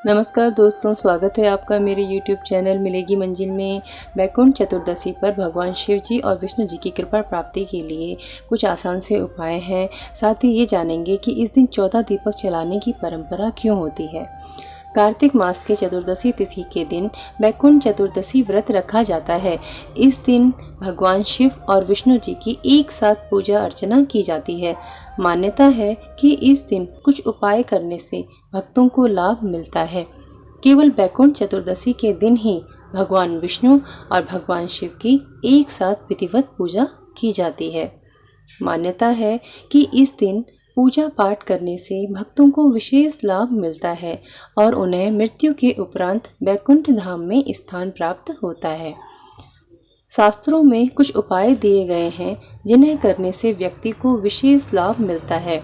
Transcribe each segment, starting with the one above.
नमस्कार दोस्तों, स्वागत है आपका मेरे YouTube चैनल मिलेगी मंजिल में। वैकुंठ चतुर्दशी पर भगवान शिव जी और विष्णु जी की कृपा प्राप्ति के लिए कुछ आसान से उपाय हैं। साथ ही ये जानेंगे कि इस दिन 14 दीपक जलाने की परंपरा क्यों होती है। कार्तिक मास के चतुर्दशी तिथि के दिन वैकुंठ चतुर्दशी व्रत रखा जाता है। इस दिन भगवान शिव और विष्णु जी की एक साथ पूजा अर्चना की जाती है। मान्यता है कि इस दिन कुछ उपाय करने से भक्तों को लाभ मिलता है। केवल वैकुंठ चतुर्दशी के दिन ही भगवान विष्णु और भगवान शिव की एक साथ विधिवत पूजा की जाती है। मान्यता है कि इस दिन पूजा पाठ करने से भक्तों को विशेष लाभ मिलता है और उन्हें मृत्यु के उपरांत वैकुंठ धाम में स्थान प्राप्त होता है। शास्त्रों में कुछ उपाय दिए गए हैं जिन्हें करने से व्यक्ति को विशेष लाभ मिलता है।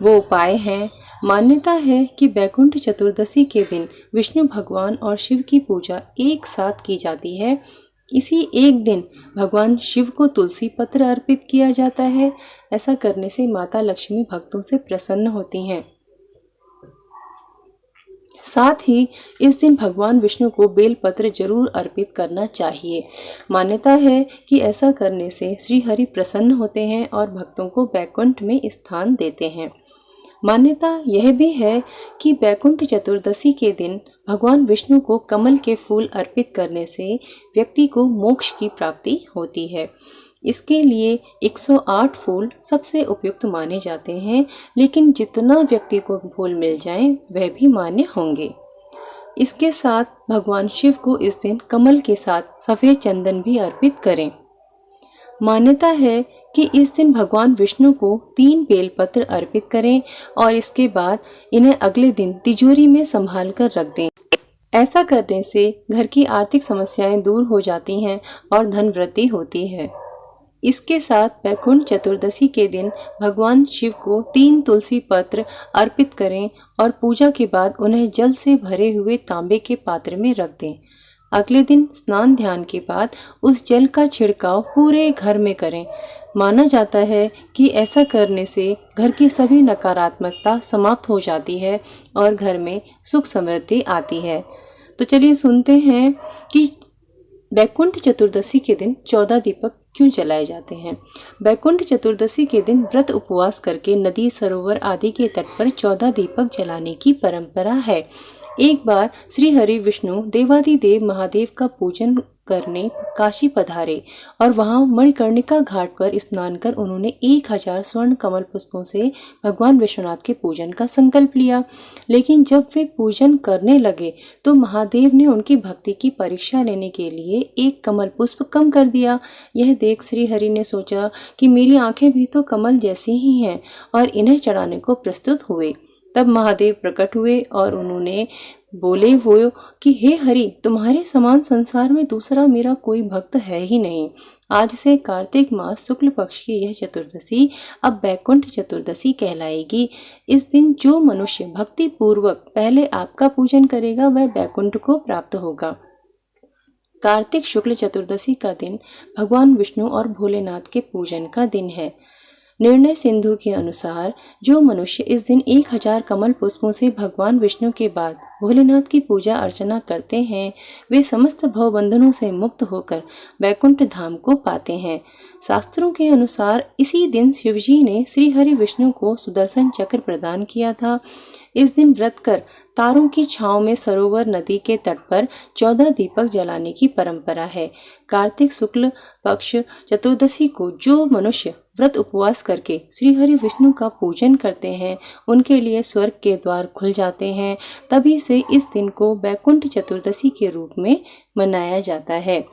वो उपाय हैं। मान्यता है कि वैकुंठ चतुर्दशी के दिन विष्णु भगवान और शिव की पूजा एक साथ की जाती है। इसी एक दिन भगवान शिव को तुलसी पत्र अर्पित किया जाता है। ऐसा करने से माता लक्ष्मी भक्तों से प्रसन्न होती हैं। साथ ही इस दिन भगवान विष्णु को बेल पत्र जरूर अर्पित करना चाहिए। मान्यता है कि ऐसा करने से श्री हरि प्रसन्न होते हैं और भक्तों को वैकुंठ में स्थान देते हैं। मान्यता यह भी है कि वैकुंठ चतुर्दशी के दिन भगवान विष्णु को कमल के फूल अर्पित करने से व्यक्ति को मोक्ष की प्राप्ति होती है। इसके लिए 108 फूल सबसे उपयुक्त माने जाते हैं, लेकिन जितना व्यक्ति को फूल मिल जाए वह भी मान्य होंगे। इसके साथ भगवान शिव को इस दिन कमल के साथ सफेद चंदन भी अर्पित करें। मान्यता है कि इस दिन भगवान विष्णु को 3 बेलपत्र अर्पित करें और इसके बाद इन्हें अगले दिन तिजोरी में संभाल कर रख दें। ऐसा करने से घर की आर्थिक समस्याएं दूर हो जाती हैं और धन वृद्धि होती है। इसके साथ वैकुंठ चतुर्दशी के दिन भगवान शिव को 3 तुलसी पत्र अर्पित करें और पूजा के बाद उन्हें जल से भरे हुए तांबे के पात्र में रख दें। अगले दिन स्नान ध्यान के बाद उस जल का छिड़काव पूरे घर में करें। माना जाता है कि ऐसा करने से घर की सभी नकारात्मकता समाप्त हो जाती है और घर में सुख समृद्धि आती है। तो चलिए सुनते हैं कि वैकुंठ चतुर्दशी के दिन 14 दीपक क्यों जलाए जाते हैं। वैकुंठ चतुर्दशी के दिन व्रत उपवास करके नदी सरोवर आदि के तट पर 14 दीपक जलाने की परंपरा है। एक बार श्री हरि विष्णु देवादिदेव महादेव का पूजन करने काशी पधारे और वहां मणिकर्णिका घाट पर स्नान कर उन्होंने 1000 स्वर्ण कमल पुष्पों से भगवान विश्वनाथ के पूजन का संकल्प लिया। लेकिन जब वे पूजन करने लगे तो महादेव ने उनकी भक्ति की परीक्षा लेने के लिए एक कमल पुष्प कम कर दिया। यह देख श्री हरि ने सोचा कि मेरी आंखें भी तो कमल जैसी ही हैं और इन्हें चढ़ाने को प्रस्तुत हुए। तब महादेव प्रकट हुए और उन्होंने बोले वो कि हे हरि, तुम्हारे समान संसार में दूसरा मेरा कोई भक्त है ही नहीं। आज से कार्तिक मास शुक्ल पक्ष की यह चतुर्दशी अब वैकुंठ चतुर्दशी कहलाएगी। इस दिन जो मनुष्य भक्ति पूर्वक पहले आपका पूजन करेगा वह वैकुंठ को प्राप्त होगा। कार्तिक शुक्ल चतुर्दशी का दिन भगवान विष्णु और भोलेनाथ के पूजन का दिन है। निर्णय सिंधु के अनुसार जो मनुष्य इस दिन 1000 कमल पुष्पों से भगवान विष्णु के बाद भोलेनाथ की पूजा अर्चना करते हैं वे समस्त भवबंधनों से मुक्त होकर वैकुंठ धाम को पाते हैं। शास्त्रों के अनुसार इसी दिन शिवजी ने श्री हरि विष्णु को सुदर्शन चक्र प्रदान किया था। इस दिन व्रत कर तारों की छांव में सरोवर नदी के तट पर 14 दीपक जलाने की परंपरा है। कार्तिक शुक्ल पक्ष चतुर्दशी को जो मनुष्य व्रत उपवास करके श्री हरि विष्णु का पूजन करते हैं उनके लिए स्वर्ग के द्वार खुल जाते हैं। तभी से इस दिन को वैकुंठ चतुर्दशी के रूप में मनाया जाता है।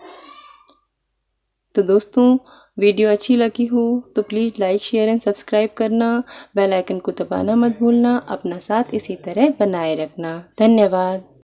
तो दोस्तों, वीडियो अच्छी लगी हो तो please like share and subscribe करना, बेल आइकन को दबाना मत भूलना। अपना साथ इसी तरह बनाए रखना। धन्यवाद।